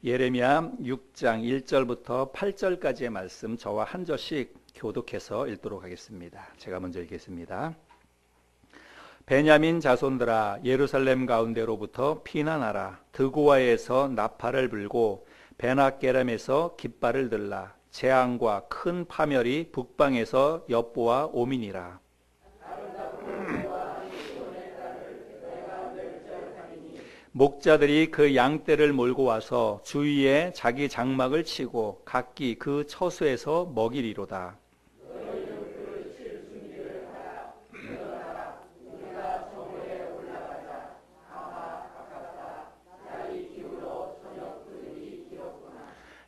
예레미야 6장 1절부터 8절까지의 말씀 저와 한 절씩 교독해서 읽도록 하겠습니다. 제가 먼저 읽겠습니다. 베냐민 자손들아 예루살렘 가운데로부터 피난하라. 드고아에서 나팔을 불고 베낫게렘에서 깃발을 들라. 재앙과 큰 파멸이 북방에서 엿보아 오미니라. 목자들이 그 양떼를 몰고 와서 주위에 자기 장막을 치고 각기 그 처소에서 먹이리로다.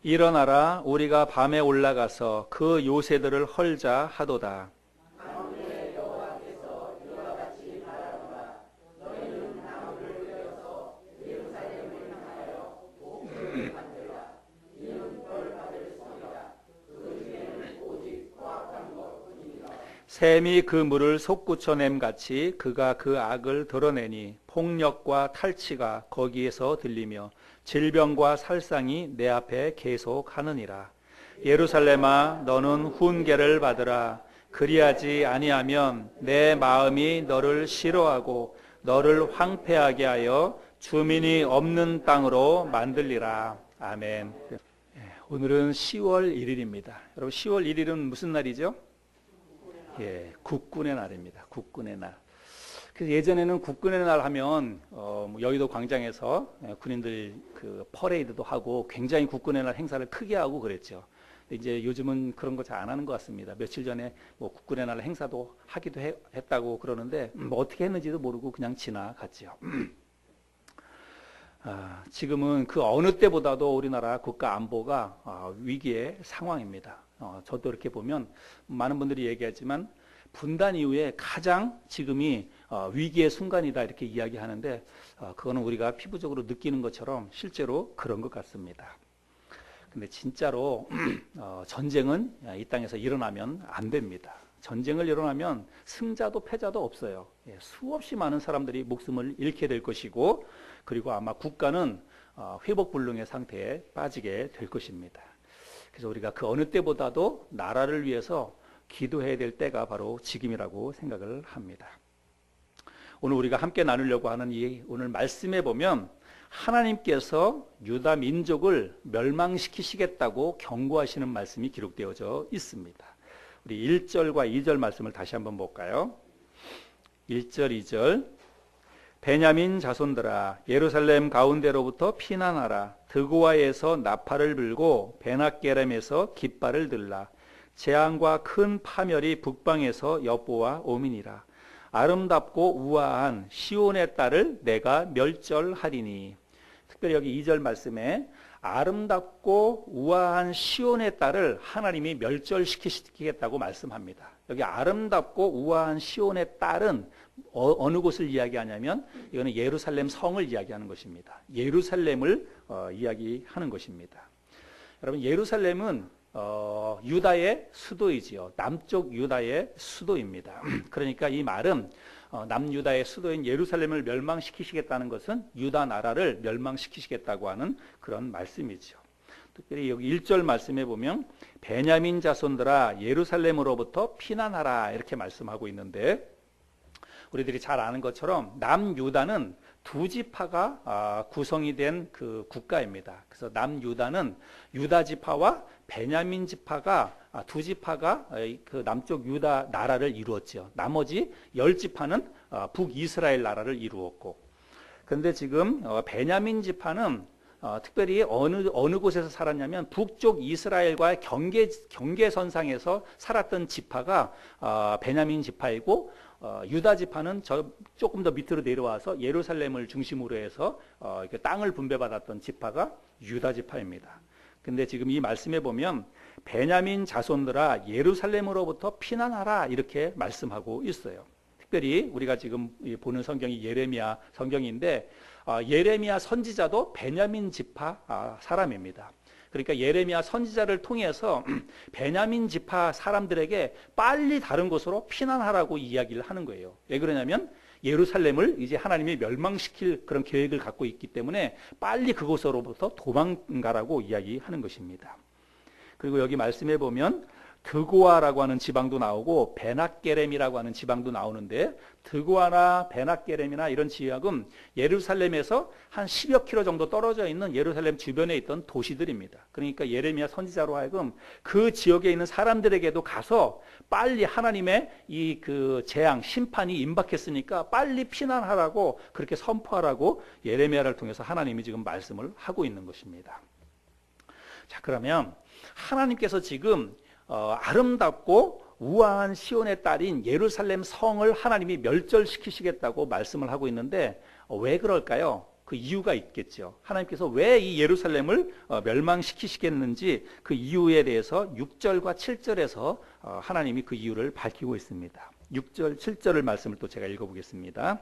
일어나라, 우리가 밤에 올라가서 그 요새들을 헐자 하도다. 샘이 그 물을 솟구쳐냄 같이 그가 그 악을 드러내니 폭력과 탈취가 거기에서 들리며 질병과 살상이 내 앞에 계속하느니라. 예루살렘아, 너는 훈계를 받으라. 그리하지 아니하면 내 마음이 너를 싫어하고 너를 황폐하게 하여 주민이 없는 땅으로 만들리라. 아멘. 오늘은 10월 1일입니다. 여러분, 10월 1일은 무슨 날이죠? 국군의 날입니다. 국군의 날. 그래서 예전에는 국군의 날 하면 여의도 광장에서 군인들 그 퍼레이드도 하고 굉장히 국군의 날 행사를 크게 하고 그랬죠. 이제 요즘은 그런 거 잘 안 하는 것 같습니다. 며칠 전에 뭐 국군의 날 행사도 하기도 했다고 그러는데 뭐 어떻게 했는지도 모르고 그냥 지나갔죠. 지금은 그 어느 때보다도 우리나라 국가 안보가 위기의 상황입니다. 저도 이렇게 보면 많은 분들이 얘기하지만 분단 이후에 가장 지금이 위기의 순간이다 이렇게 이야기하는데 그거는 우리가 피부적으로 느끼는 것처럼 실제로 그런 것 같습니다. 근데 진짜로 전쟁은 이 땅에서 일어나면 안 됩니다. 전쟁을 일어나면 승자도 패자도 없어요. 수없이 많은 사람들이 목숨을 잃게 될 것이고 그리고 아마 국가는 회복불능의 상태에 빠지게 될 것입니다. 그래서 우리가 그 어느 때보다도 나라를 위해서 기도해야 될 때가 바로 지금이라고 생각을 합니다. 오늘 우리가 함께 나누려고 하는 이 오늘 말씀에 보면 하나님께서 유다 민족을 멸망시키시겠다고 경고하시는 말씀이 기록되어져 있습니다. 우리 1절과 2절 말씀을 다시 한번 볼까요? 1절, 2절. 베냐민 자손들아 예루살렘 가운데로부터 피난하라. 드고아에서 나팔을 불고 베낫게렘에서 깃발을 들라. 재앙과 큰 파멸이 북방에서 엿보아 오미니라. 아름답고 우아한 시온의 딸을 내가 멸절하리니. 특별히 여기 2절 말씀에 아름답고 우아한 시온의 딸을 하나님이 멸절시키겠다고 말씀합니다. 여기 아름답고 우아한 시온의 딸은 어느 곳을 이야기하냐면 이거는 예루살렘 성을 이야기하는 것입니다. 예루살렘을 이야기하는 것입니다. 여러분, 예루살렘은 유다의 수도이지요. 남쪽 유다의 수도입니다. 그러니까 이 말은 남유다의 수도인 예루살렘을 멸망시키시겠다는 것은 유다 나라를 멸망시키시겠다고 하는 그런 말씀이죠. 특별히 여기 1절 말씀에 보면 베냐민 자손들아 예루살렘으로부터 피난하라 이렇게 말씀하고 있는데 우리들이 잘 아는 것처럼 남유다는 두 지파가 구성이 된 그 국가입니다. 그래서 남유다는 유다 지파와 베냐민 지파가 두 지파가 그 남쪽 유다 나라를 이루었죠. 나머지 10지파는 북이스라엘 나라를 이루었고, 그런데 지금 베냐민 지파는 특별히 어느 곳에서 살았냐면 북쪽 이스라엘과의 경계선상에서 살았던 지파가 베냐민 지파이고 유다 지파는 조금 더 밑으로 내려와서 예루살렘을 중심으로 해서 땅을 분배받았던 지파가 유다 지파입니다. 근데 지금 이 말씀에 보면 베냐민 자손들아 예루살렘으로부터 피난하라 이렇게 말씀하고 있어요. 특별히 우리가 지금 보는 성경이 예레미야 성경인데 예레미야 선지자도 베냐민 지파 사람입니다. 그러니까 예레미야 선지자를 통해서 베냐민 지파 사람들에게 빨리 다른 곳으로 피난하라고 이야기를 하는 거예요. 왜 그러냐면 예루살렘을 이제 하나님이 멸망시킬 그런 계획을 갖고 있기 때문에 빨리 그곳으로부터 도망가라고 이야기하는 것입니다. 그리고 여기 말씀해 보면 드고아라고 하는 지방도 나오고 베낫게렘이라고 하는 지방도 나오는데, 드고아나 베낫게렘이나 이런 지역은 예루살렘에서 한 10여 킬로 정도 떨어져 있는 예루살렘 주변에 있던 도시들입니다. 그러니까 예레미야 선지자로 하여금 그 지역에 있는 사람들에게도 가서 빨리 하나님의 이 그 재앙 심판이 임박했으니까 빨리 피난하라고 그렇게 선포하라고 예레미야를 통해서 하나님이 지금 말씀을 하고 있는 것입니다. 자, 그러면 하나님께서 지금 아름답고 우아한 시온의 딸인 예루살렘 성을 하나님이 멸절시키시겠다고 말씀을 하고 있는데, 왜 그럴까요? 그 이유가 있겠죠. 하나님께서 왜 이 예루살렘을 멸망시키시겠는지 그 이유에 대해서 6절과 7절에서 하나님이 그 이유를 밝히고 있습니다. 6절, 7절을 말씀을 또 제가 읽어보겠습니다.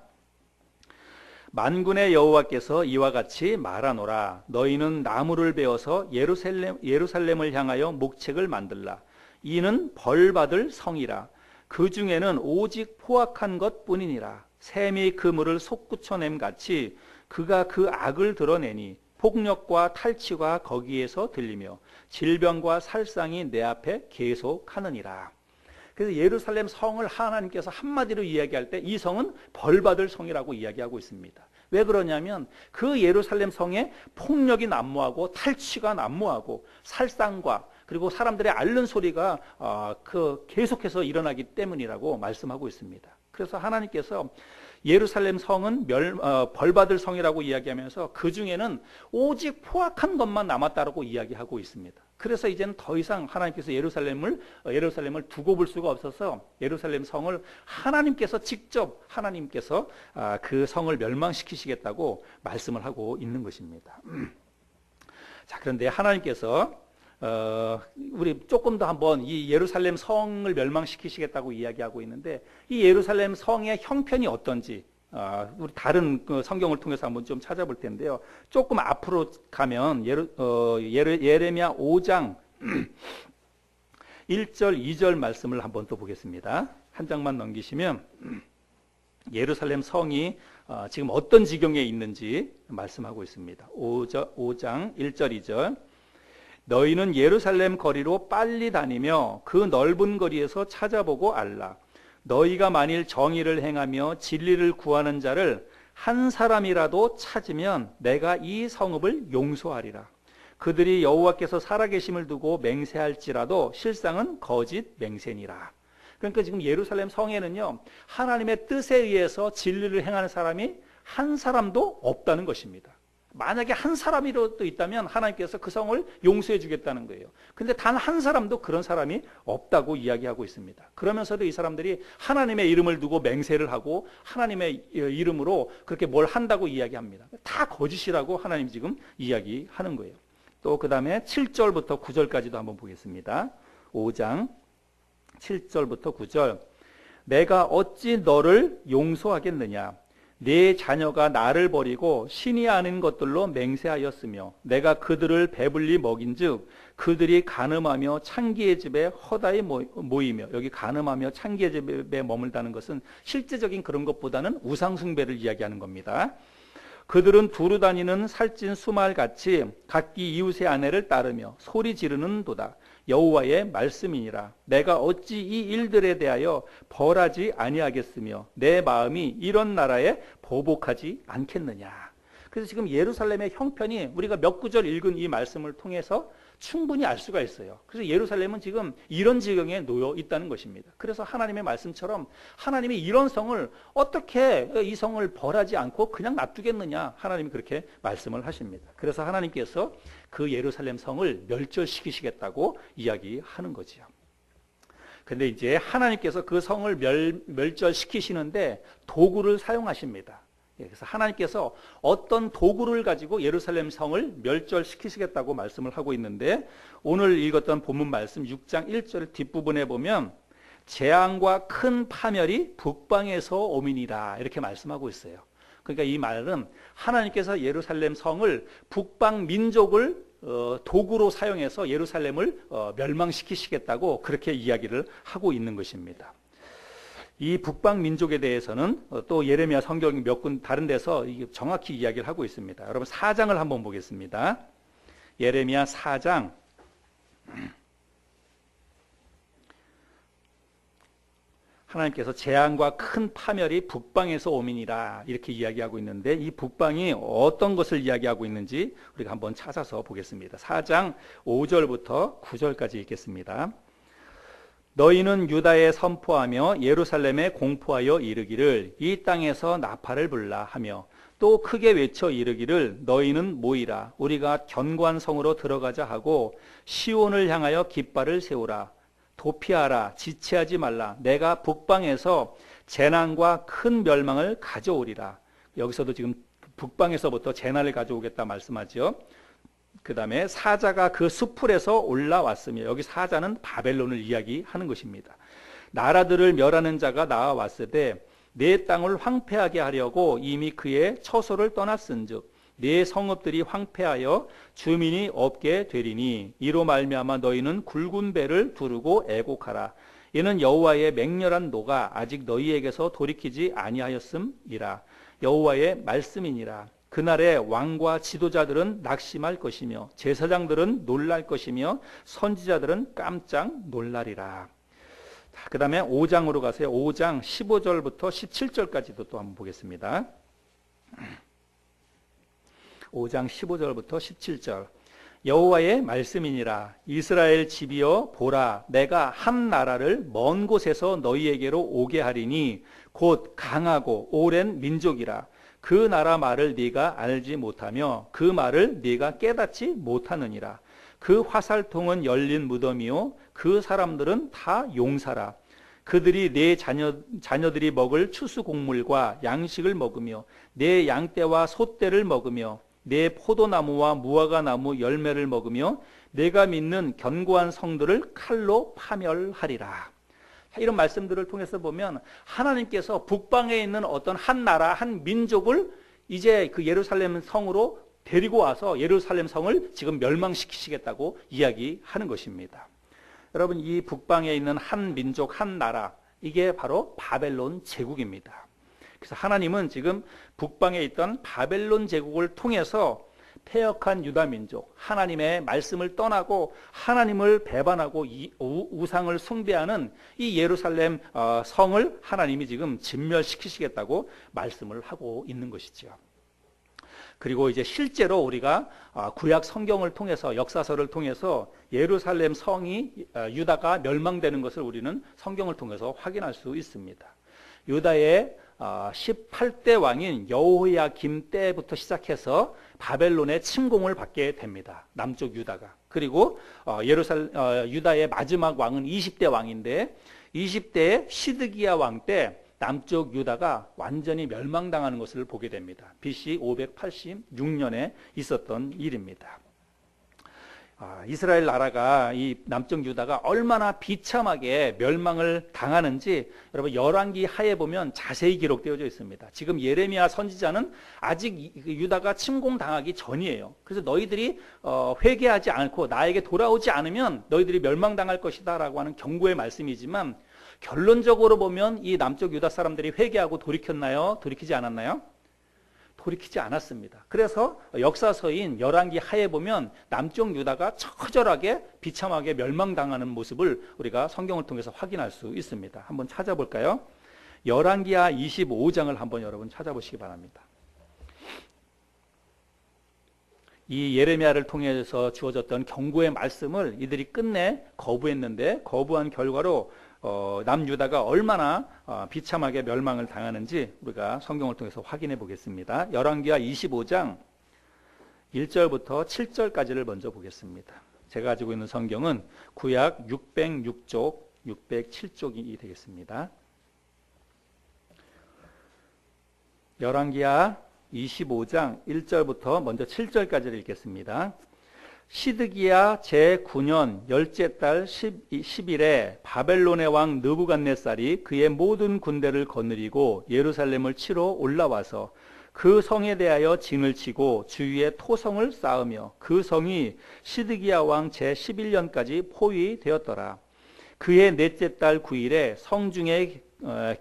만군의 여호와께서 이와 같이 말하노라. 너희는 나무를 베어서 예루살렘을 향하여 목책을 만들라. 이는 벌받을 성이라. 그 중에는 오직 포악한 것뿐이니라. 샘이 그물을 솟구쳐냄 같이 그가 그 악을 드러내니 폭력과 탈취가 거기에서 들리며 질병과 살상이 내 앞에 계속하느니라. 그래서 예루살렘 성을 하나님께서 한마디로 이야기할 때 이 성은 벌받을 성이라고 이야기하고 있습니다. 왜 그러냐면 그 예루살렘 성에 폭력이 난무하고 탈취가 난무하고 살상과 그리고 사람들의 앓는 소리가 계속해서 일어나기 때문이라고 말씀하고 있습니다. 그래서 하나님께서 예루살렘 성은 벌받을 성이라고 이야기하면서 그 중에는 오직 포악한 것만 남았다라고 이야기하고 있습니다. 그래서 이제는 더 이상 하나님께서 예루살렘을 두고 볼 수가 없어서 예루살렘 성을 하나님께서 직접 그 성을 멸망시키시겠다고 말씀을 하고 있는 것입니다. 자, 그런데 하나님께서 우리 조금 더 한번 이 예루살렘 성을 멸망시키시겠다고 이야기하고 있는데, 이 예루살렘 성의 형편이 어떤지 우리 다른 성경을 통해서 한번 좀 찾아볼 텐데요. 조금 앞으로 가면 예레미야 5장 1절 2절 말씀을 한번 또 보겠습니다. 한 장만 넘기시면 예루살렘 성이 지금 어떤 지경에 있는지 말씀하고 있습니다. 5장 1절 2절. 너희는 예루살렘 거리로 빨리 다니며 그 넓은 거리에서 찾아보고 알라. 너희가 만일 정의를 행하며 진리를 구하는 자를 한 사람이라도 찾으면 내가 이 성읍을 용서하리라. 그들이 여호와께서 살아계심을 두고 맹세할지라도 실상은 거짓 맹세니라. 그러니까 지금 예루살렘 성에는요, 하나님의 뜻에 의해서 진리를 행하는 사람이 한 사람도 없다는 것입니다. 만약에 한 사람이라도 있다면 하나님께서 그 성을 용서해 주겠다는 거예요. 근데 단 한 사람도 그런 사람이 없다고 이야기하고 있습니다. 그러면서도 이 사람들이 하나님의 이름을 두고 맹세를 하고 하나님의 이름으로 그렇게 뭘 한다고 이야기합니다. 다 거짓이라고 하나님 지금 이야기하는 거예요. 또 그 다음에 7절부터 9절까지도 한번 보겠습니다. 5장 7절부터 9절. 내가 어찌 너를 용서하겠느냐? 네 자녀가 나를 버리고 신이 아닌 것들로 맹세하였으며 내가 그들을 배불리 먹인즉 그들이 간음하며 창기의 집에 허다히 모이며, 여기 간음하며 창기의 집에 머물다는 것은 실제적인 그런 것보다는 우상숭배를 이야기하는 겁니다. 그들은 두루 다니는 살찐 수말같이 각기 이웃의 아내를 따르며 소리 지르는도다. 여호와의 말씀이니라. 내가 어찌 이 일들에 대하여 벌하지 아니하겠으며 내 마음이 이런 나라에 보복하지 않겠느냐. 그래서 지금 예루살렘의 형편이 우리가 몇 구절 읽은 이 말씀을 통해서 충분히 알 수가 있어요. 그래서 예루살렘은 지금 이런 지경에 놓여 있다는 것입니다. 그래서 하나님의 말씀처럼 하나님이 이런 성을 어떻게 이 성을 벌하지 않고 그냥 놔두겠느냐, 하나님이 그렇게 말씀을 하십니다. 그래서 하나님께서 그 예루살렘 성을 멸절시키시겠다고 이야기하는 거지요. 근데 이제 하나님께서 그 성을 멸절시키시는데 도구를 사용하십니다. 그래서 하나님께서 어떤 도구를 가지고 예루살렘 성을 멸절시키시겠다고 말씀을 하고 있는데, 오늘 읽었던 본문 말씀 6장 1절 뒷부분에 보면 재앙과 큰 파멸이 북방에서 오미니라 이렇게 말씀하고 있어요. 그러니까 이 말은 하나님께서 예루살렘 성을 북방 민족을 도구로 사용해서 예루살렘을 멸망시키시겠다고 그렇게 이야기를 하고 있는 것입니다. 이 북방 민족에 대해서는 또 예레미야 성경 몇 군 다른 데서 정확히 이야기를 하고 있습니다. 여러분 4장을 한번 보겠습니다. 예레미야 4장 하나님께서 재앙과 큰 파멸이 북방에서 오미니라 이렇게 이야기하고 있는데 이 북방이 어떤 것을 이야기하고 있는지 우리가 한번 찾아서 보겠습니다. 4장 5절부터 9절까지 읽겠습니다. 너희는 유다에 선포하며 예루살렘에 공포하여 이르기를 이 땅에서 나팔을 불라 하며 또 크게 외쳐 이르기를 너희는 모이라 우리가 견고한 성으로 들어가자 하고 시온을 향하여 깃발을 세우라 도피하라 지체하지 말라 내가 북방에서 재난과 큰 멸망을 가져오리라. 여기서도 지금 북방에서부터 재난을 가져오겠다 말씀하죠. 그 다음에 사자가 그 수풀에서 올라왔으며 여기 사자는 바벨론을 이야기하는 것입니다. 나라들을 멸하는 자가 나와왔으되 내 땅을 황폐하게 하려고 이미 그의 처소를 떠났은즉 내 성읍들이 황폐하여 주민이 없게 되리니 이로 말미암아 너희는 굵은 배를 두르고 애곡하라. 이는 여호와의 맹렬한 노가 아직 너희에게서 돌이키지 아니하였음이라. 여호와의 말씀이니라. 그날에 왕과 지도자들은 낙심할 것이며 제사장들은 놀랄 것이며 선지자들은 깜짝 놀라리라. 그 다음에 5장으로 가세요. 5장 15절부터 17절까지도 또 한번 보겠습니다. 5장 15절부터 17절 여호와의 말씀이니라. 이스라엘 집이여 보라 내가 한 나라를 먼 곳에서 너희에게로 오게 하리니 곧 강하고 오랜 민족이라. 그 나라 말을 네가 알지 못하며 그 말을 네가 깨닫지 못하느니라. 그 화살통은 열린 무덤이요 그 사람들은 다 용사라. 그들이 내 자녀들이 먹을 추수곡물과 양식을 먹으며 내 양떼와 소떼를 먹으며 내 포도나무와 무화과나무 열매를 먹으며 내가 믿는 견고한 성들을 칼로 파멸하리라. 이런 말씀들을 통해서 보면 하나님께서 북방에 있는 어떤 한 나라, 한 민족을 이제 그 예루살렘 성으로 데리고 와서 예루살렘 성을 지금 멸망시키시겠다고 이야기하는 것입니다. 여러분 이 북방에 있는 한 민족, 한 나라 이게 바로 바벨론 제국입니다. 그래서 하나님은 지금 북방에 있던 바벨론 제국을 통해서 패역한 유다 민족, 하나님의 말씀을 떠나고 하나님을 배반하고 우상을 숭배하는 이 예루살렘 성을 하나님이 지금 진멸시키시겠다고 말씀을 하고 있는 것이죠. 그리고 이제 실제로 우리가 구약 성경을 통해서 역사서를 통해서 예루살렘 성이 유다가 멸망되는 것을 우리는 성경을 통해서 확인할 수 있습니다. 유다의 18대 왕인 여호야김 때부터 시작해서 바벨론의 침공을 받게 됩니다. 남쪽 유다가. 그리고 유다의 마지막 왕은 20대 왕인데 20대의 시드기야 왕 때 남쪽 유다가 완전히 멸망당하는 것을 보게 됩니다. BC 586년에 있었던 일입니다. 이스라엘 나라가 이 남쪽 유다가 얼마나 비참하게 멸망을 당하는지 여러분 열왕기 하에 보면 자세히 기록되어져 있습니다. 지금 예레미야 선지자는 아직 유다가 침공당하기 전이에요. 그래서 너희들이 회개하지 않고 나에게 돌아오지 않으면 너희들이 멸망당할 것이다 라고 하는 경고의 말씀이지만 결론적으로 보면 이 남쪽 유다 사람들이 회개하고 돌이켰나요? 돌이키지 않았나요? 돌이키지 않았습니다. 그래서 역사서인 열왕기 하에 보면 남쪽 유다가 처절하게 비참하게 멸망당하는 모습을 우리가 성경을 통해서 확인할 수 있습니다. 한번 찾아볼까요? 열왕기하 25장을 한번 여러분 찾아보시기 바랍니다. 이 예레미야를 통해서 주어졌던 경고의 말씀을 이들이 끝내 거부했는데 거부한 결과로 남유다가 얼마나 비참하게 멸망을 당하는지 우리가 성경을 통해서 확인해 보겠습니다. 열왕기하 25장 1절부터 7절까지를 먼저 보겠습니다. 제가 가지고 있는 성경은 구약 606쪽, 607쪽이 되겠습니다. 열왕기하 25장 1절부터 먼저 7절까지를 읽겠습니다. 시드기야 제9년 열째 달 10일에 바벨론의 왕 느부갓네살이 그의 모든 군대를 거느리고 예루살렘을 치러 올라와서 그 성에 대하여 진을 치고 주위에 토성을 쌓으며 그 성이 시드기야 왕 제11년까지 포위되었더라. 그의 넷째 달 9일에 성중에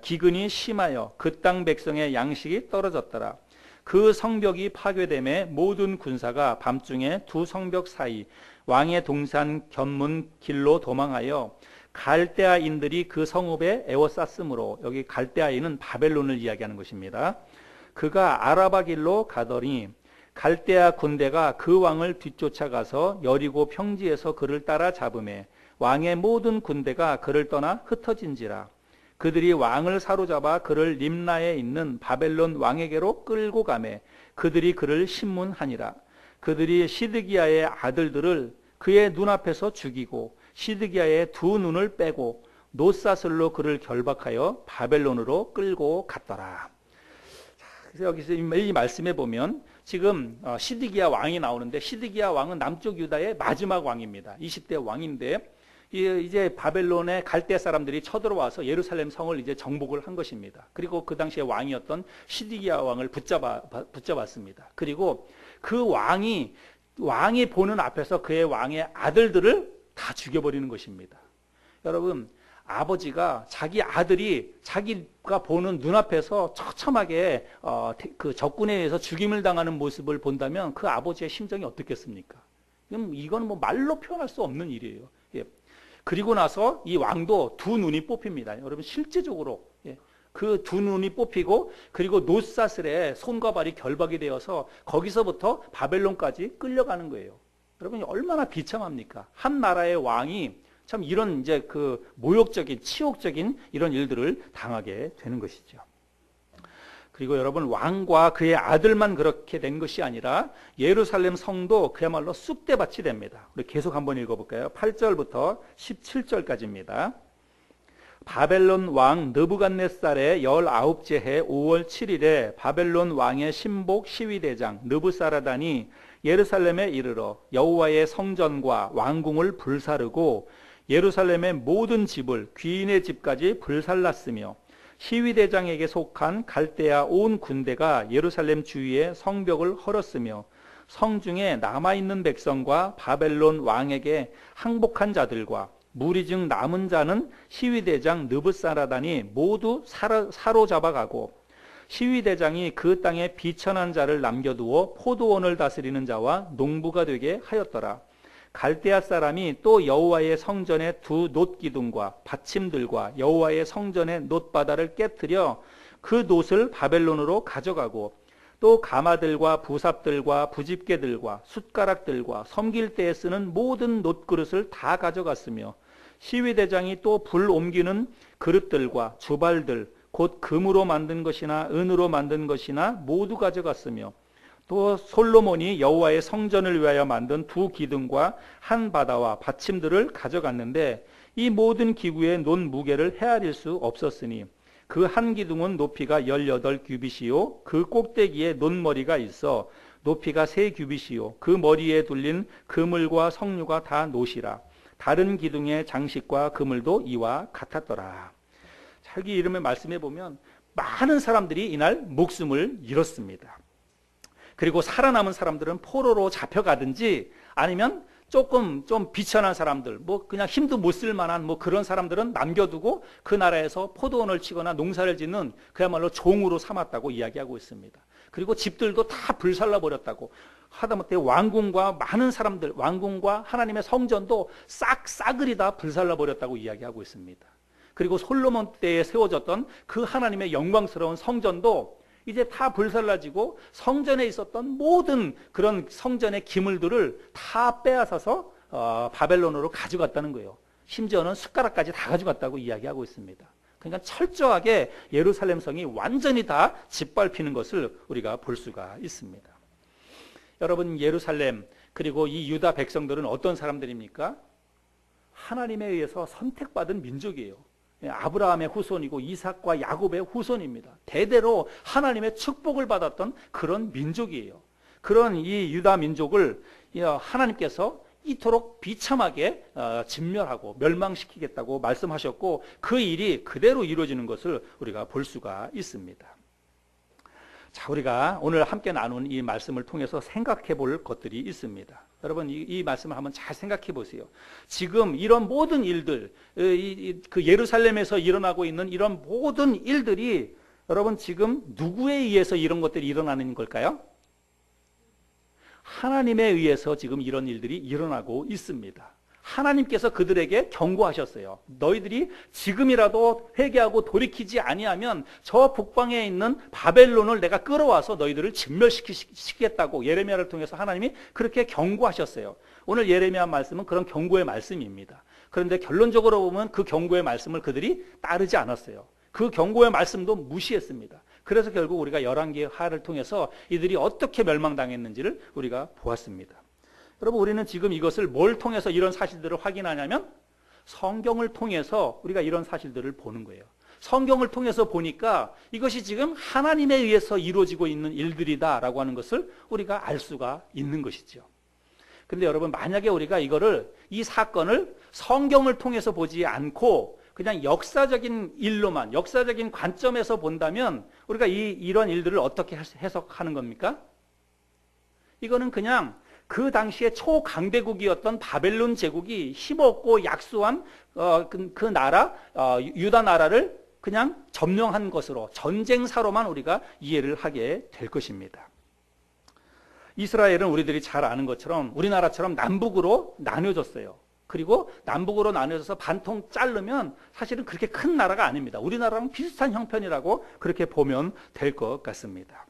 기근이 심하여 그 땅 백성의 양식이 떨어졌더라. 그 성벽이 파괴됨에 모든 군사가 밤중에 두 성벽 사이 왕의 동산 견문 길로 도망하여 갈대아인들이 그 성읍에 에워쌌으므로, 여기 갈대아인은 바벨론을 이야기하는 것입니다. 그가 아라바 길로 가더니 갈대아 군대가 그 왕을 뒤쫓아가서 여리고 평지에서 그를 따라 잡음에 왕의 모든 군대가 그를 떠나 흩어진지라. 그들이 왕을 사로잡아 그를 림나에 있는 바벨론 왕에게로 끌고 가매 그들이 그를 신문하니라. 그들이 시드기야의 아들들을 그의 눈앞에서 죽이고 시드기야의 두 눈을 빼고 놋사슬로 그를 결박하여 바벨론으로 끌고 갔더라. 그래서 여기서 이 말씀에 보면 지금 시드기야 왕이 나오는데, 시드기야 왕은 남쪽 유다의 마지막 왕입니다. 20대 왕인데 이제 바벨론의 갈대 사람들이 쳐들어와서 예루살렘 성을 이제 정복을 한 것입니다. 그리고 그 당시에 왕이었던 시드기야 왕을 붙잡았습니다. 그리고 그 왕이 보는 앞에서 그의 왕의 아들들을 다 죽여버리는 것입니다. 여러분, 아버지가 자기 아들이 자기가 보는 눈앞에서 처참하게 그 적군에 의해서 죽임을 당하는 모습을 본다면 그 아버지의 심정이 어떻겠습니까? 이건 뭐 말로 표현할 수 없는 일이에요. 예. 그리고 나서 이 왕도 두 눈이 뽑힙니다. 여러분, 실제적으로 그 두 눈이 뽑히고, 그리고 놋사슬에 손과 발이 결박이 되어서 거기서부터 바벨론까지 끌려가는 거예요. 여러분, 얼마나 비참합니까? 한 나라의 왕이 참 이런 이제 그 모욕적인, 치욕적인 이런 일들을 당하게 되는 것이죠. 그리고 여러분, 왕과 그의 아들만 그렇게 된 것이 아니라 예루살렘 성도 그야말로 쑥대밭이 됩니다. 우리 계속 한번 읽어볼까요? 8절부터 17절까지입니다. 바벨론 왕 느부갓네살의 19째 해 5월 7일에 바벨론 왕의 신복 시위대장 느부사라단이 예루살렘에 이르러 여호와의 성전과 왕궁을 불사르고 예루살렘의 모든 집을 귀인의 집까지 불살랐으며 시위대장에게 속한 갈대아 온 군대가 예루살렘 주위의 성벽을 헐었으며 성중에 남아있는 백성과 바벨론 왕에게 항복한 자들과 무리 중 남은 자는 시위대장 느부사라단이 모두 사로잡아가고 시위대장이 그 땅에 비천한 자를 남겨두어 포도원을 다스리는 자와 농부가 되게 하였더라. 갈대아 사람이 또 여호와의 성전의 두 놋기둥과 받침들과 여호와의 성전의 놋바다를 깨뜨려 그 놋을 바벨론으로 가져가고 또 가마들과 부삽들과 부집게들과 숟가락들과 섬길 때에 쓰는 모든 놋그릇을 다 가져갔으며 시위대장이 또 불 옮기는 그릇들과 주발들 곧 금으로 만든 것이나 은으로 만든 것이나 모두 가져갔으며 또 솔로몬이 여호와의 성전을 위하여 만든 두 기둥과 한 바다와 받침들을 가져갔는데 이 모든 기구의 논 무게를 헤아릴 수 없었으니 그 한 기둥은 높이가 18규빗이요 그 꼭대기에 논머리가 있어 높이가 3규빗이요 그 머리에 둘린 그물과 석류가 다 놋이라. 다른 기둥의 장식과 그물도 이와 같았더라. 여기 이름을 말씀해 보면 많은 사람들이 이날 목숨을 잃었습니다. 그리고 살아남은 사람들은 포로로 잡혀가든지 아니면 조금 좀 비천한 사람들, 뭐 그냥 힘도 못 쓸 만한 뭐 그런 사람들은 남겨두고 그 나라에서 포도원을 치거나 농사를 짓는 그야말로 종으로 삼았다고 이야기하고 있습니다. 그리고 집들도 다 불살라 버렸다고, 하다못해 왕궁과 많은 사람들, 왕궁과 하나님의 성전도 싸그리 다 불살라 버렸다고 이야기하고 있습니다. 그리고 솔로몬 때에 세워졌던 그 하나님의 영광스러운 성전도 이제 다 불살라지고 성전에 있었던 모든 그런 성전의 기물들을 다 빼앗아서 바벨론으로 가져갔다는 거예요. 심지어는 숟가락까지 다 가져갔다고 이야기하고 있습니다. 그러니까 철저하게 예루살렘 성이 완전히 다 짓밟히는 것을 우리가 볼 수가 있습니다. 여러분, 예루살렘 그리고 이 유다 백성들은 어떤 사람들입니까? 하나님에 의해서 선택받은 민족이에요. 아브라함의 후손이고 이삭과 야곱의 후손입니다. 대대로 하나님의 축복을 받았던 그런 민족이에요. 그런 이 유다 민족을 하나님께서 이토록 비참하게 진멸하고 멸망시키겠다고 말씀하셨고 그 일이 그대로 이루어지는 것을 우리가 볼 수가 있습니다. 자, 우리가 오늘 함께 나눈 이 말씀을 통해서 생각해 볼 것들이 있습니다. 여러분, 이 말씀을 한번 잘 생각해 보세요. 지금 이런 모든 일들, 그 예루살렘에서 일어나고 있는 이런 모든 일들이 여러분 지금 누구에 의해서 이런 것들이 일어나는 걸까요? 하나님에 의해서 지금 이런 일들이 일어나고 있습니다. 하나님께서 그들에게 경고하셨어요. 너희들이 지금이라도 회개하고 돌이키지 아니하면 저 북방에 있는 바벨론을 내가 끌어와서 너희들을 진멸시키겠다고 예레미야를 통해서 하나님이 그렇게 경고하셨어요. 오늘 예레미야 말씀은 그런 경고의 말씀입니다. 그런데 결론적으로 보면 그 경고의 말씀을 그들이 따르지 않았어요. 그 경고의 말씀도 무시했습니다. 그래서 결국 우리가 열왕기의 하를 통해서 이들이 어떻게 멸망당했는지를 우리가 보았습니다. 여러분, 우리는 지금 이것을 뭘 통해서 이런 사실들을 확인하냐면 성경을 통해서 우리가 이런 사실들을 보는 거예요. 성경을 통해서 보니까 이것이 지금 하나님에 의해서 이루어지고 있는 일들이다라고 하는 것을 우리가 알 수가 있는 것이죠. 근데 여러분, 만약에 우리가 이 사건을 성경을 통해서 보지 않고 그냥 역사적인 일로만, 역사적인 관점에서 본다면 우리가 이런 일들을 어떻게 해석하는 겁니까? 이거는 그냥 그 당시에 초강대국이었던 바벨론 제국이 힘없고 약소한 그 나라, 유다 나라를 그냥 점령한 것으로, 전쟁사로만 우리가 이해를 하게 될 것입니다. 이스라엘은 우리들이 잘 아는 것처럼 우리나라처럼 남북으로 나뉘어졌어요. 그리고 남북으로 나뉘어져서 반통 자르면 사실은 그렇게 큰 나라가 아닙니다. 우리나라랑 비슷한 형편이라고 그렇게 보면 될 것 같습니다.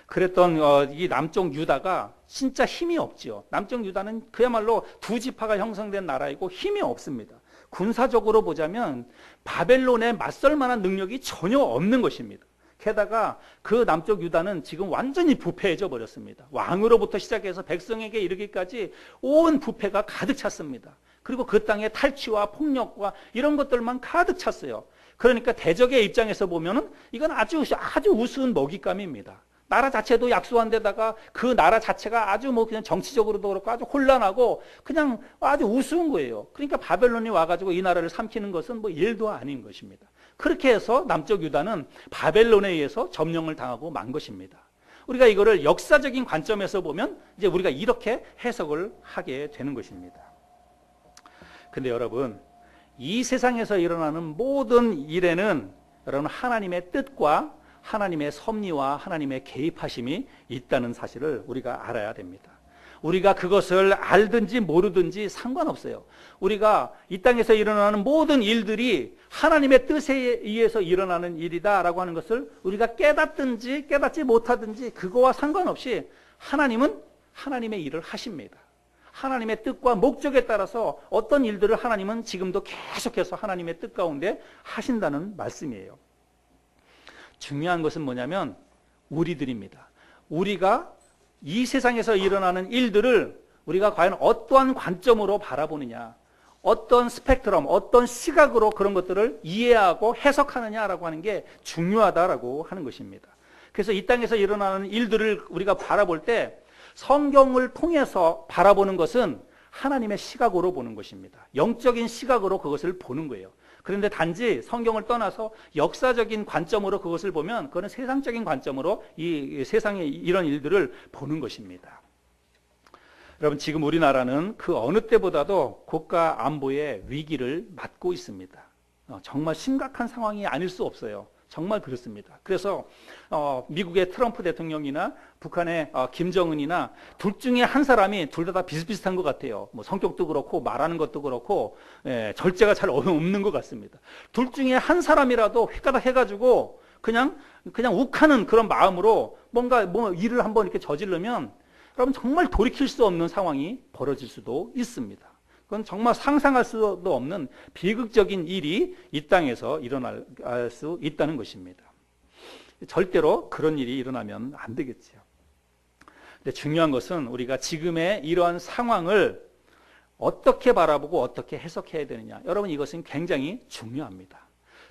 그랬던 이 남쪽 유다가 진짜 힘이 없지요. 남쪽 유다는 그야말로 두 지파가 형성된 나라이고 힘이 없습니다. 군사적으로 보자면 바벨론에 맞설 만한 능력이 전혀 없는 것입니다. 게다가 그 남쪽 유다는 지금 완전히 부패해져 버렸습니다. 왕으로부터 시작해서 백성에게 이르기까지 온 부패가 가득 찼습니다. 그리고 그 땅에 탈취와 폭력과 이런 것들만 가득 찼어요. 그러니까 대적의 입장에서 보면은 이건 아주 우스운 먹잇감입니다. 나라 자체도 약소한 데다가 그 나라 자체가 아주 그냥 정치적으로도 그렇고 아주 혼란하고 그냥 아주 우스운 거예요. 그러니까 바벨론이 와가지고 이 나라를 삼키는 것은 일도 아닌 것입니다. 그렇게 해서 남쪽 유다는 바벨론에 의해서 점령을 당하고 만 것입니다. 우리가 이거를 역사적인 관점에서 보면 이제 우리가 이렇게 해석을 하게 되는 것입니다. 근데 여러분, 이 세상에서 일어나는 모든 일에는 여러분 하나님의 뜻과 하나님의 섭리와 하나님의 개입하심이 있다는 사실을 우리가 알아야 됩니다. 우리가 그것을 알든지 모르든지 상관없어요. 우리가 이 땅에서 일어나는 모든 일들이 하나님의 뜻에 의해서 일어나는 일이다라고 하는 것을 우리가 깨닫든지 깨닫지 못하든지 그거와 상관없이 하나님은 하나님의 일을 하십니다. 하나님의 뜻과 목적에 따라서 어떤 일들을 하나님은 지금도 계속해서 하나님의 뜻 가운데 하신다는 말씀이에요. 중요한 것은 뭐냐면 우리들입니다. 우리가 이 세상에서 일어나는 일들을 우리가 과연 어떠한 관점으로 바라보느냐, 어떤 스펙트럼, 어떤 시각으로 그런 것들을 이해하고 해석하느냐라고 하는 게 중요하다라고 하는 것입니다. 그래서 이 땅에서 일어나는 일들을 우리가 바라볼 때 성경을 통해서 바라보는 것은 하나님의 시각으로 보는 것입니다. 영적인 시각으로 그것을 보는 거예요. 그런데 단지 성경을 떠나서 역사적인 관점으로 그것을 보면 그거는 세상적인 관점으로 이 세상의 이런 일들을 보는 것입니다. 여러분, 지금 우리나라는 그 어느 때보다도 국가 안보의 위기를 맞고 있습니다. 정말 심각한 상황이 아닐 수 없어요. 정말 그렇습니다. 그래서 미국의 트럼프 대통령이나 북한의 김정은이나 둘 중에 한 사람이 둘 다 비슷비슷한 것 같아요. 성격도 그렇고 말하는 것도 그렇고 절제가 잘 없는 것 같습니다. 둘 중에 한 사람이라도 휘가닥 해가지고 그냥 욱하는 그런 마음으로 뭔가 일을 한번 이렇게 저지르면 여러분 정말 돌이킬 수 없는 상황이 벌어질 수도 있습니다. 그건 정말 상상할 수도 없는 비극적인 일이 이 땅에서 일어날 수 있다는 것입니다. 절대로 그런 일이 일어나면 안 되겠죠. 근데 중요한 것은 우리가 지금의 이러한 상황을 어떻게 바라보고 어떻게 해석해야 되느냐. 여러분, 이것은 굉장히 중요합니다.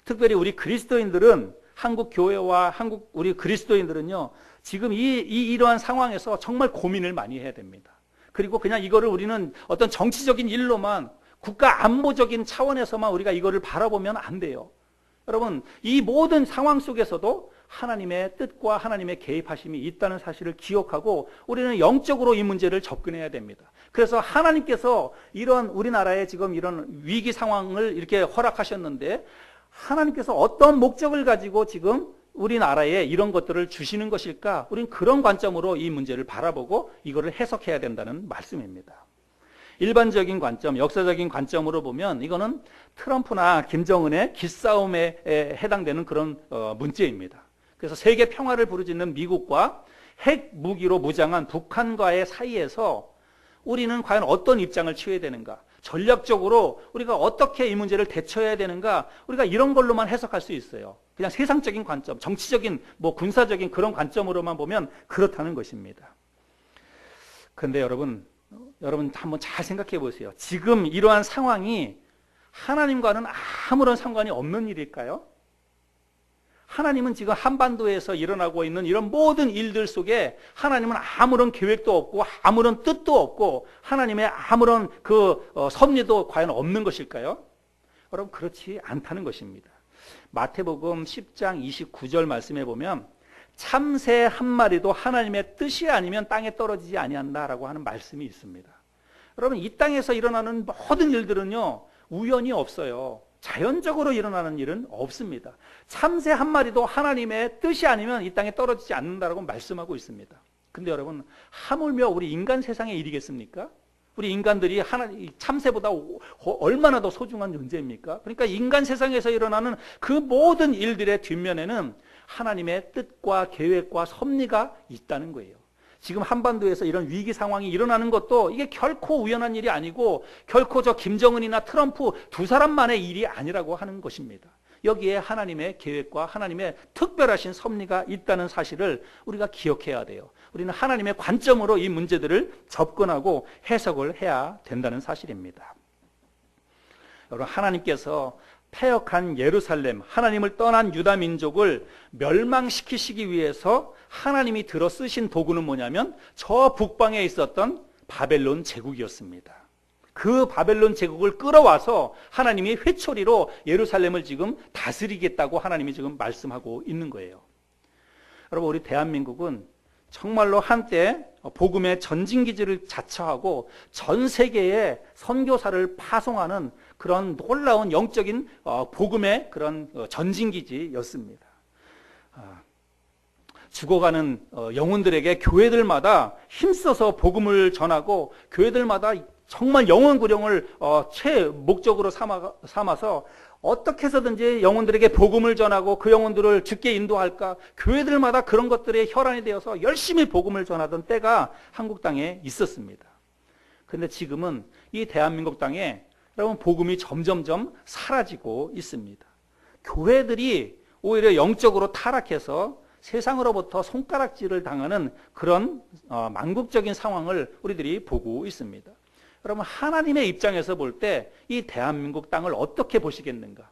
특별히 우리 그리스도인들은, 한국 교회와 우리 그리스도인들은요, 지금 이러한 상황에서 정말 고민을 많이 해야 됩니다. 그리고 그냥 이거를 우리는 어떤 정치적인 일로만, 국가 안보적인 차원에서만 우리가 이거를 바라보면 안 돼요. 여러분, 이 모든 상황 속에서도 하나님의 뜻과 하나님의 개입하심이 있다는 사실을 기억하고 우리는 영적으로 이 문제를 접근해야 됩니다. 그래서 하나님께서 이런 우리나라에 지금 이런 위기 상황을 이렇게 허락하셨는데 하나님께서 어떤 목적을 가지고 지금 우리나라에 이런 것들을 주시는 것일까? 우리는 그런 관점으로 이 문제를 바라보고 이거를 해석해야 된다는 말씀입니다. 일반적인 관점, 역사적인 관점으로 보면 이거는 트럼프나 김정은의 기싸움에 해당되는 그런 문제입니다. 그래서 세계 평화를 부르짖는 미국과 핵 무기로 무장한 북한과의 사이에서 우리는 과연 어떤 입장을 취해야 되는가? 전략적으로 우리가 어떻게 이 문제를 대처해야 되는가? 우리가 이런 걸로만 해석할 수 있어요. 그냥 세상적인 관점, 정치적인, 군사적인 그런 관점으로만 보면 그렇다는 것입니다. 그런데 여러분 한번 잘 생각해 보세요. 지금 이러한 상황이 하나님과는 아무런 상관이 없는 일일까요? 하나님은 지금 한반도에서 일어나고 있는 이런 모든 일들 속에 하나님은 아무런 계획도 없고 아무런 뜻도 없고 하나님의 아무런 섭리도 과연 없는 것일까요? 여러분 그렇지 않다는 것입니다. 마태복음 10장 29절 말씀에 보면 참새 한 마리도 하나님의 뜻이 아니면 땅에 떨어지지 아니한다라고 하는 말씀이 있습니다. 여러분 이 땅에서 일어나는 모든 일들은요 우연이 없어요. 자연적으로 일어나는 일은 없습니다. 참새 한 마리도 하나님의 뜻이 아니면 이 땅에 떨어지지 않는다라고 말씀하고 있습니다. 근데 여러분 하물며 우리 인간 세상의 일이겠습니까? 우리 인간들이 참새보다 얼마나 더 소중한 존재입니까? 그러니까 인간 세상에서 일어나는 그 모든 일들의 뒷면에는 하나님의 뜻과 계획과 섭리가 있다는 거예요. 지금 한반도에서 이런 위기 상황이 일어나는 것도 이게 결코 우연한 일이 아니고 결코 저 김정은이나 트럼프 두 사람만의 일이 아니라고 하는 것입니다. 여기에 하나님의 계획과 하나님의 특별하신 섭리가 있다는 사실을 우리가 기억해야 돼요. 우리는 하나님의 관점으로 이 문제들을 접근하고 해석을 해야 된다는 사실입니다. 여러분 하나님께서 패역한 예루살렘, 하나님을 떠난 유다 민족을 멸망시키시기 위해서 하나님이 들어 쓰신 도구는 뭐냐면 저 북방에 있었던 바벨론 제국이었습니다. 그 바벨론 제국을 끌어와서 하나님이 회초리로 예루살렘을 지금 다스리겠다고 하나님이 지금 말씀하고 있는 거예요. 여러분 우리 대한민국은 정말로 한때 복음의 전진기지를 자처하고 전 세계에 선교사를 파송하는 그런 놀라운 영적인 복음의 그런 전진기지였습니다. 죽어가는 영혼들에게 교회들마다 힘써서 복음을 전하고 교회들마다 정말 영혼 구령을 최목적으로 삼아서 어떻게 해서든지 영혼들에게 복음을 전하고 그 영혼들을 주께 인도할까 교회들마다 그런 것들에 혈안이 되어서 열심히 복음을 전하던 때가 한국 땅에 있었습니다. 그런데 지금은 이 대한민국 땅에 여러분 복음이 점점점 사라지고 있습니다. 교회들이 오히려 영적으로 타락해서 세상으로부터 손가락질을 당하는 그런 망국적인 상황을 우리들이 보고 있습니다. 여러분 하나님의 입장에서 볼 때 이 대한민국 땅을 어떻게 보시겠는가?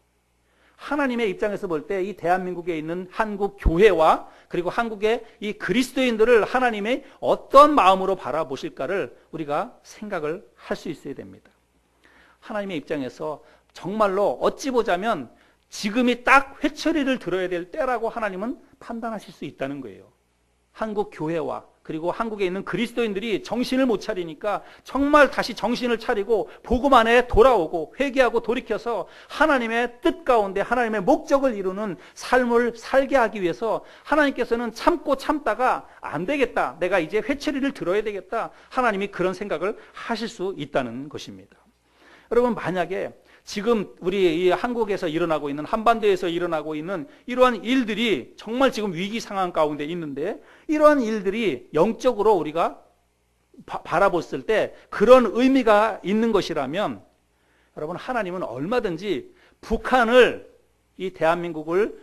하나님의 입장에서 볼 때 이 대한민국에 있는 한국 교회와 그리고 한국의 이 그리스도인들을 하나님의 어떤 마음으로 바라보실까를 우리가 생각을 할 수 있어야 됩니다. 하나님의 입장에서 정말로 어찌 보자면 지금이 딱 회초리를 들어야 될 때라고 하나님은 판단하실 수 있다는 거예요. 한국 교회와 그리고 한국에 있는 그리스도인들이 정신을 못 차리니까 정말 다시 정신을 차리고 복음 안에 돌아오고 회개하고 돌이켜서 하나님의 뜻 가운데 하나님의 목적을 이루는 삶을 살게 하기 위해서 하나님께서는 참고 참다가 안 되겠다, 내가 이제 회초리를 들어야 되겠다, 하나님이 그런 생각을 하실 수 있다는 것입니다. 여러분 만약에 지금 우리 이 한국에서 일어나고 있는 한반도에서 일어나고 있는 이러한 일들이 정말 지금 위기 상황 가운데 있는데 이러한 일들이 영적으로 우리가 바라봤을 때 그런 의미가 있는 것이라면 여러분 하나님은 얼마든지 북한을 이 대한민국을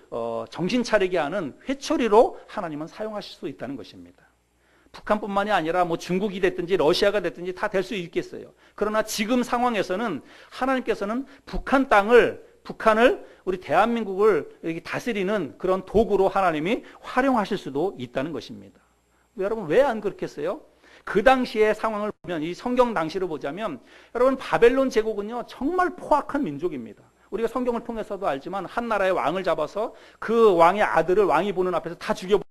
정신 차리게 하는 회초리로 하나님은 사용하실 수 있다는 것입니다. 북한뿐만이 아니라 중국이 됐든지 러시아가 됐든지 다 될 수 있겠어요. 그러나 지금 상황에서는 하나님께서는 북한을 우리 대한민국을 다스리는 그런 도구로 하나님이 활용하실 수도 있다는 것입니다. 여러분 왜 안 그렇겠어요? 그 당시의 상황을 보면 이 성경 당시로 보자면 여러분 바벨론 제국은요 정말 포악한 민족입니다. 우리가 성경을 통해서도 알지만 한 나라의 왕을 잡아서 그 왕의 아들을 왕이 보는 앞에서 다 죽여버리고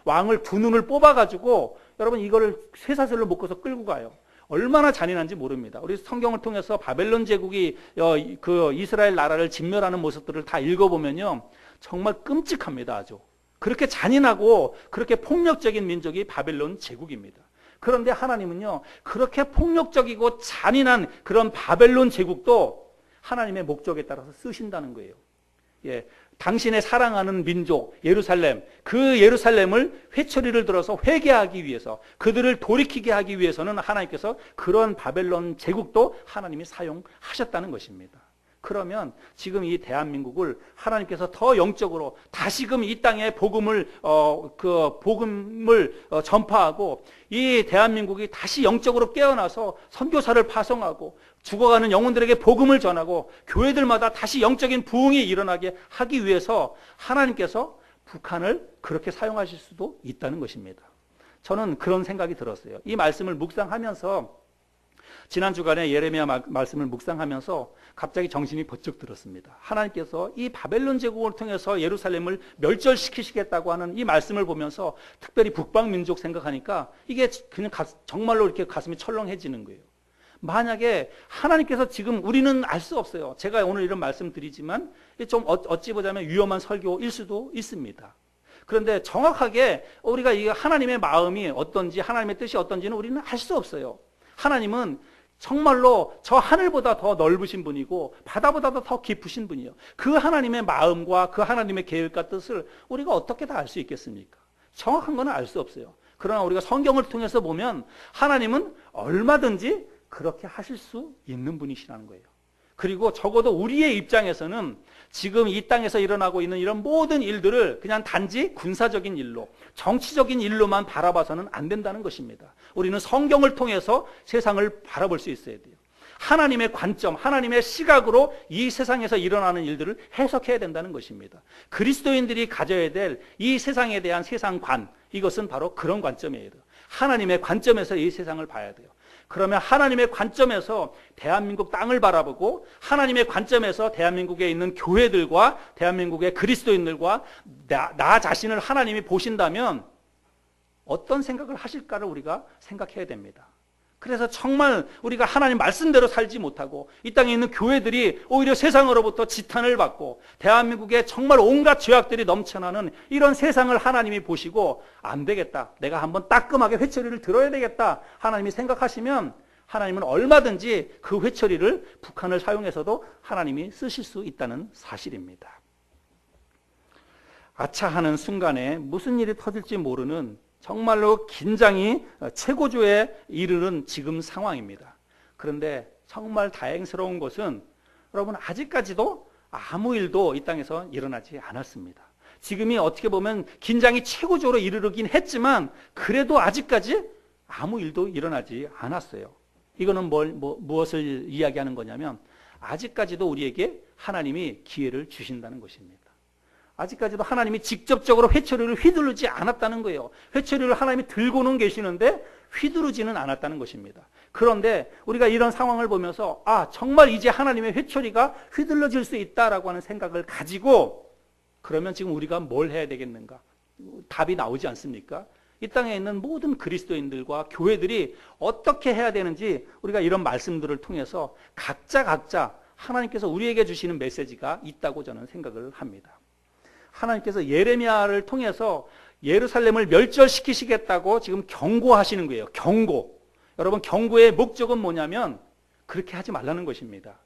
왕을 두 눈을 뽑아가지고 여러분 이거를 쇠사슬로 묶어서 끌고 가요. 얼마나 잔인한지 모릅니다. 우리 성경을 통해서 바벨론 제국이 그 이스라엘 나라를 진멸하는 모습들을 다 읽어보면요. 정말 끔찍합니다. 아주. 그렇게 잔인하고 그렇게 폭력적인 민족이 바벨론 제국입니다. 그런데 하나님은요. 그렇게 폭력적이고 잔인한 그런 바벨론 제국도 하나님의 목적에 따라서 쓰신다는 거예요. 예, 당신의 사랑하는 민족 예루살렘, 그 예루살렘을 회초리를 들어서 회개하기 위해서 그들을 돌이키게 하기 위해서는 하나님께서 그런 바벨론 제국도 하나님이 사용하셨다는 것입니다. 그러면 지금 이 대한민국을 하나님께서 더 영적으로 다시금 이 땅에 복음을 전파하고 이 대한민국이 다시 영적으로 깨어나서 선교사를 파송하고 죽어가는 영혼들에게 복음을 전하고 교회들마다 다시 영적인 부흥이 일어나게 하기 위해서 하나님께서 북한을 그렇게 사용하실 수도 있다는 것입니다. 저는 그런 생각이 들었어요. 이 말씀을 묵상하면서 지난 주간에 예레미야 말씀을 묵상하면서 갑자기 정신이 번쩍 들었습니다. 하나님께서 이 바벨론 제국을 통해서 예루살렘을 멸절시키시겠다고 하는 이 말씀을 보면서 특별히 북방 민족 생각하니까 이게 그냥 정말로 이렇게 가슴이 철렁해지는 거예요. 만약에 하나님께서 지금 우리는 알 수 없어요. 제가 오늘 이런 말씀 드리지만 좀 어찌 보자면 위험한 설교일 수도 있습니다. 그런데 정확하게 우리가 이 하나님의 마음이 어떤지 하나님의 뜻이 어떤지는 우리는 알 수 없어요. 하나님은 정말로 저 하늘보다 더 넓으신 분이고 바다보다도 더 깊으신 분이에요. 그 하나님의 마음과 그 하나님의 계획과 뜻을 우리가 어떻게 다 알 수 있겠습니까? 정확한 건 알 수 없어요. 그러나 우리가 성경을 통해서 보면 하나님은 얼마든지 그렇게 하실 수 있는 분이시라는 거예요. 그리고 적어도 우리의 입장에서는 지금 이 땅에서 일어나고 있는 이런 모든 일들을 그냥 단지 군사적인 일로, 정치적인 일로만 바라봐서는 안 된다는 것입니다. 우리는 성경을 통해서 세상을 바라볼 수 있어야 돼요. 하나님의 관점, 하나님의 시각으로 이 세상에서 일어나는 일들을 해석해야 된다는 것입니다. 그리스도인들이 가져야 될 이 세상에 대한 세상관, 이것은 바로 그런 관점이에요. 하나님의 관점에서 이 세상을 봐야 돼요. 그러면 하나님의 관점에서 대한민국 땅을 바라보고 하나님의 관점에서 대한민국에 있는 교회들과 대한민국의 그리스도인들과 나 자신을 하나님이 보신다면 어떤 생각을 하실까를 우리가 생각해야 됩니다. 그래서 정말 우리가 하나님 말씀대로 살지 못하고 이 땅에 있는 교회들이 오히려 세상으로부터 지탄을 받고 대한민국에 정말 온갖 죄악들이 넘쳐나는 이런 세상을 하나님이 보시고 안 되겠다, 내가 한번 따끔하게 회초리를 들어야 되겠다 하나님이 생각하시면 하나님은 얼마든지 그 회초리를 북한을 사용해서도 하나님이 쓰실 수 있다는 사실입니다. 아차 하는 순간에 무슨 일이 터질지 모르는 정말로 긴장이 최고조에 이르는 지금 상황입니다. 그런데 정말 다행스러운 것은 여러분 아직까지도 아무 일도 이 땅에서 일어나지 않았습니다. 지금이 어떻게 보면 긴장이 최고조로 이르긴 했지만 그래도 아직까지 아무 일도 일어나지 않았어요. 이거는 무엇을 이야기하는 거냐면 아직까지도 우리에게 하나님이 기회를 주신다는 것입니다. 아직까지도 하나님이 직접적으로 회초리를 휘두르지 않았다는 거예요. 회초리를 하나님이 들고는 계시는데 휘두르지는 않았다는 것입니다. 그런데 우리가 이런 상황을 보면서 정말 이제 하나님의 회초리가 휘둘러질 수 있다라고 하는 생각을 가지고 그러면 지금 우리가 뭘 해야 되겠는가? 답이 나오지 않습니까? 이 땅에 있는 모든 그리스도인들과 교회들이 어떻게 해야 되는지 우리가 이런 말씀들을 통해서 각자 하나님께서 우리에게 주시는 메시지가 있다고 저는 생각을 합니다. 하나님께서 예레미야를 통해서 예루살렘을 멸절시키시겠다고 지금 경고하시는 거예요. 경고. 여러분 경고의 목적은 뭐냐면 그렇게 하지 말라는 것입니다.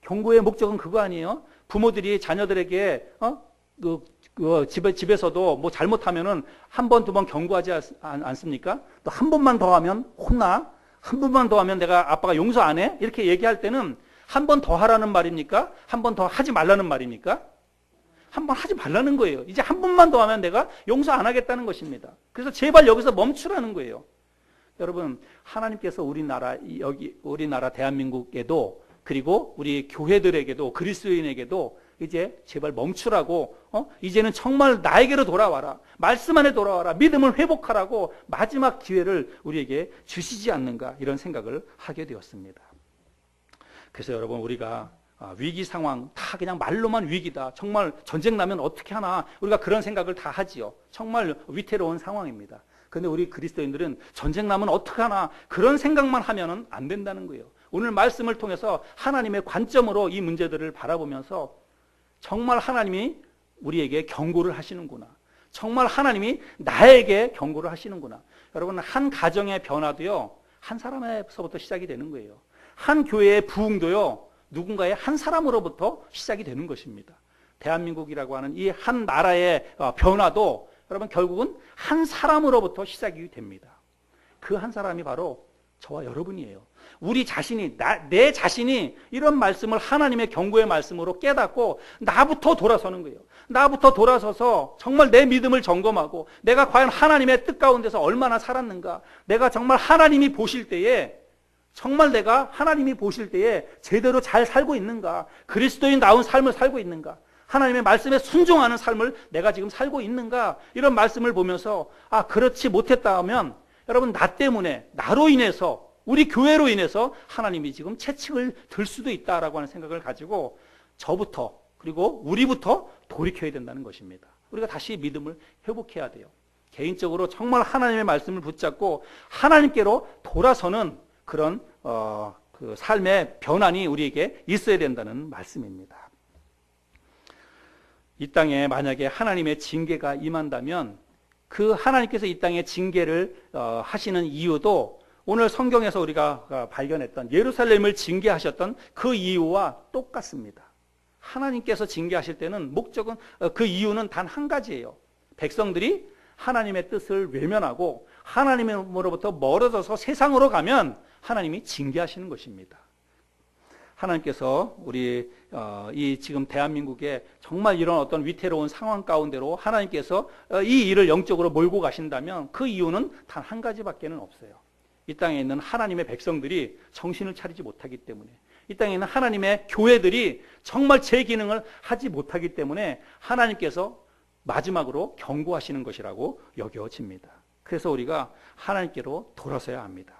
경고의 목적은 그거 아니에요? 부모들이 자녀들에게 집에서도 뭐 잘못하면은 한 번, 두 번 경고하지 않습니까? 또 한 번만 더 하면 혼나? 한 번만 더 하면 내가 아빠가 용서 안 해? 이렇게 얘기할 때는 한 번 더 하라는 말입니까? 한 번 더 하지 말라는 말입니까? 한 번 하지 말라는 거예요. 이제 한 번만 더 하면 내가 용서 안 하겠다는 것입니다. 그래서 제발 여기서 멈추라는 거예요. 여러분, 하나님께서 우리나라 대한민국에도 그리고 우리 교회들에게도 그리스도인에게도 이제 제발 멈추라고 이제는 정말 나에게로 돌아와라. 말씀 안에 돌아와라. 믿음을 회복하라고 마지막 기회를 우리에게 주시지 않는가 이런 생각을 하게 되었습니다. 그래서 여러분 우리가 위기 상황 다 그냥 말로만 위기다. 정말 전쟁 나면 어떻게 하나 우리가 그런 생각을 다 하지요. 정말 위태로운 상황입니다. 그런데 우리 그리스도인들은 전쟁 나면 어떻게 하나 그런 생각만 하면은 안 된다는 거예요. 오늘 말씀을 통해서 하나님의 관점으로 이 문제들을 바라보면서 정말 하나님이 우리에게 경고를 하시는구나. 정말 하나님이 나에게 경고를 하시는구나. 여러분, 한 가정의 변화도요, 한 사람에서부터 시작이 되는 거예요. 한 교회의 부흥도요, 누군가의 한 사람으로부터 시작이 되는 것입니다. 대한민국이라고 하는 이 한 나라의 변화도 여러분 결국은 한 사람으로부터 시작이 됩니다. 그 한 사람이 바로 저와 여러분이에요. 우리 자신이, 내 자신이 이런 말씀을 하나님의 경고의 말씀으로 깨닫고 나부터 돌아서는 거예요. 나부터 돌아서서 정말 내 믿음을 점검하고 내가 과연 하나님의 뜻 가운데서 얼마나 살았는가, 내가 정말 하나님이 보실 때에 정말 내가 하나님이 보실 때에 제대로 잘 살고 있는가, 그리스도인다운 삶을 살고 있는가, 하나님의 말씀에 순종하는 삶을 내가 지금 살고 있는가, 이런 말씀을 보면서 그렇지 못했다 하면 여러분 나 때문에, 나로 인해서, 우리 교회로 인해서 하나님이 지금 채찍을 들 수도 있다라고 하는 생각을 가지고 저부터 그리고 우리부터 돌이켜야 된다는 것입니다. 우리가 다시 믿음을 회복해야 돼요. 개인적으로 정말 하나님의 말씀을 붙잡고 하나님께로 돌아서는 그런 그 삶의 변환이 우리에게 있어야 된다는 말씀입니다. 이 땅에 만약에 하나님의 징계가 임한다면 그 하나님께서 이 땅에 징계를 하시는 이유도 오늘 성경에서 우리가 발견했던 예루살렘을 징계하셨던 그 이유와 똑같습니다. 하나님께서 징계하실 때는 목적은, 그 이유는 단 한 가지예요. 백성들이 하나님의 뜻을 외면하고 하나님으로부터 멀어져서 세상으로 가면 하나님이 징계하시는 것입니다. 하나님께서 우리 이 지금 대한민국에 정말 이런 어떤 위태로운 상황 가운데로 하나님께서 이 일을 영적으로 몰고 가신다면 그 이유는 단 한 가지밖에는 없어요. 이 땅에 있는 하나님의 백성들이 정신을 차리지 못하기 때문에, 이 땅에 있는 하나님의 교회들이 정말 제 기능을 하지 못하기 때문에 하나님께서 마지막으로 경고하시는 것이라고 여겨집니다. 그래서 우리가 하나님께로 돌아서야 합니다.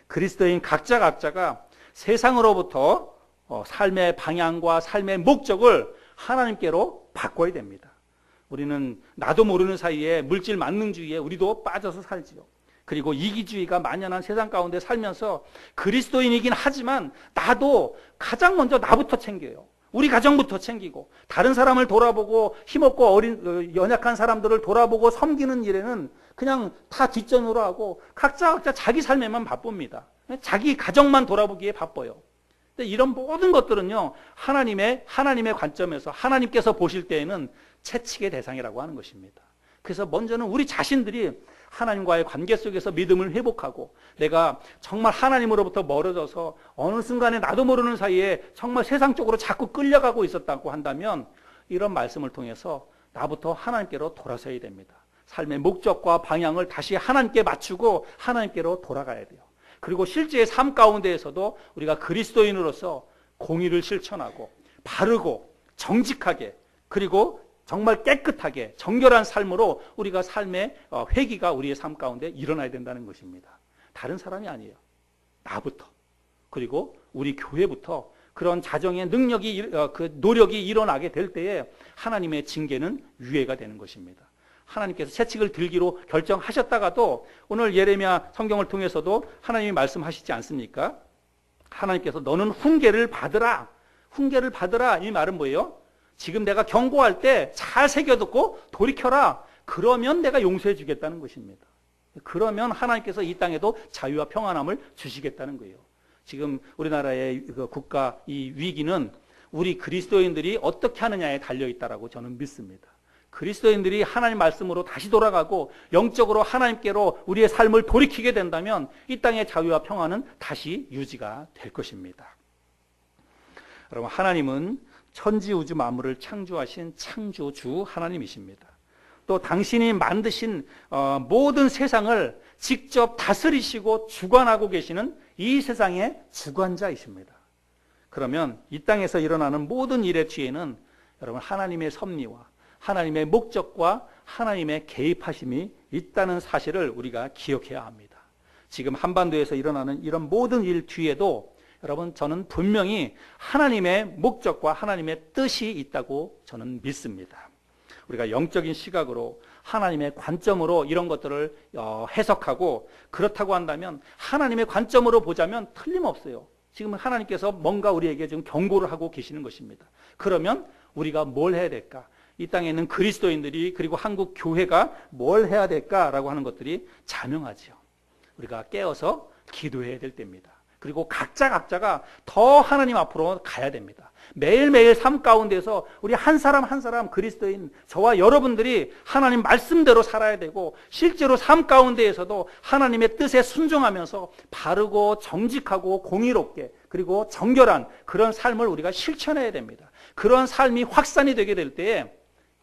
그리스도인 각자가 세상으로부터 삶의 방향과 삶의 목적을 하나님께로 바꿔야 됩니다. 우리는 나도 모르는 사이에 물질 만능주의에 우리도 빠져서 살지요. 그리고 이기주의가 만연한 세상 가운데 살면서 그리스도인이긴 하지만 나도 가장 먼저 나부터 챙겨요. 우리 가정부터 챙기고 다른 사람을 돌아보고 힘없고 연약한 사람들을 돌아보고 섬기는 일에는 그냥 다 뒷전으로 하고 각자 자기 삶에만 바쁩니다. 자기 가정만 돌아보기에 바빠요. 근데 이런 모든 것들은요, 하나님의 관점에서 하나님께서 보실 때에는 채찍의 대상이라고 하는 것입니다. 그래서 먼저는 우리 자신들이 하나님과의 관계 속에서 믿음을 회복하고 내가 정말 하나님으로부터 멀어져서 어느 순간에 나도 모르는 사이에 정말 세상 쪽으로 자꾸 끌려가고 있었다고 한다면 이런 말씀을 통해서 나부터 하나님께로 돌아서야 됩니다. 삶의 목적과 방향을 다시 하나님께 맞추고 하나님께로 돌아가야 돼요. 그리고 실제의 삶 가운데에서도 우리가 그리스도인으로서 공의를 실천하고 바르고 정직하게 그리고 정말 깨끗하게 정결한 삶으로 우리가 삶의 회개가 우리의 삶 가운데 일어나야 된다는 것입니다. 다른 사람이 아니에요. 나부터 그리고 우리 교회부터 그런 자정의 능력이 그 노력이 일어나게 될 때에 하나님의 징계는 유예가 되는 것입니다. 하나님께서 채찍을 들기로 결정하셨다가도 오늘 예레미야 성경을 통해서도 하나님이 말씀하시지 않습니까? 하나님께서 너는 훈계를 받으라. 훈계를 받으라. 이 말은 뭐예요? 지금 내가 경고할 때 잘 새겨듣고 돌이켜라. 그러면 내가 용서해 주겠다는 것입니다. 그러면 하나님께서 이 땅에도 자유와 평안함을 주시겠다는 거예요. 지금 우리나라의 국가 이 위기는 우리 그리스도인들이 어떻게 하느냐에 달려있다라고 저는 믿습니다. 그리스도인들이 하나님 말씀으로 다시 돌아가고 영적으로 하나님께로 우리의 삶을 돌이키게 된다면 이 땅의 자유와 평안은 다시 유지가 될 것입니다. 여러분, 하나님은 천지우주 만물을 창조하신 창조주 하나님이십니다. 또 당신이 만드신 모든 세상을 직접 다스리시고 주관하고 계시는 이 세상의 주관자이십니다. 그러면 이 땅에서 일어나는 모든 일의 뒤에는 여러분 하나님의 섭리와 하나님의 목적과 하나님의 개입하심이 있다는 사실을 우리가 기억해야 합니다. 지금 한반도에서 일어나는 이런 모든 일 뒤에도 여러분, 저는 분명히 하나님의 목적과 하나님의 뜻이 있다고 저는 믿습니다. 우리가 영적인 시각으로 하나님의 관점으로 이런 것들을 해석하고 그렇다고 한다면 하나님의 관점으로 보자면 틀림없어요. 지금 하나님께서 뭔가 우리에게 지금 경고를 하고 계시는 것입니다. 그러면 우리가 뭘 해야 될까? 이 땅에 있는 그리스도인들이 그리고 한국 교회가 뭘 해야 될까라고 하는 것들이 자명하지요. 우리가 깨어서 기도해야 될 때입니다. 그리고 각자가 더 하나님 앞으로 가야 됩니다. 매일매일 삶 가운데서 우리 한 사람 한 사람 그리스도인 저와 여러분들이 하나님 말씀대로 살아야 되고 실제로 삶 가운데에서도 하나님의 뜻에 순종하면서 바르고 정직하고 공의롭게 그리고 정결한 그런 삶을 우리가 실천해야 됩니다. 그런 삶이 확산이 되게 될 때에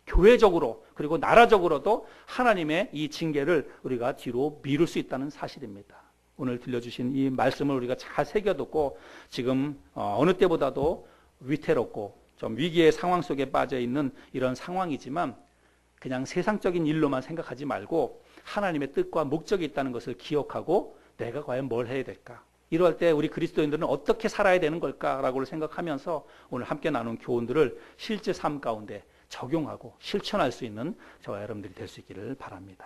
교회적으로 그리고 나라적으로도 하나님의 이 징계를 우리가 뒤로 미룰 수 있다는 사실입니다. 오늘 들려주신 이 말씀을 우리가 잘 새겨듣고 지금 어느 때보다도 위태롭고 좀 위기의 상황 속에 빠져 있는 이런 상황이지만 그냥 세상적인 일로만 생각하지 말고 하나님의 뜻과 목적이 있다는 것을 기억하고 내가 과연 뭘 해야 될까? 이럴 때 우리 그리스도인들은 어떻게 살아야 되는 걸까라고 생각하면서 오늘 함께 나눈 교훈들을 실제 삶 가운데 적용하고 실천할 수 있는 저와 여러분들이 될 수 있기를 바랍니다.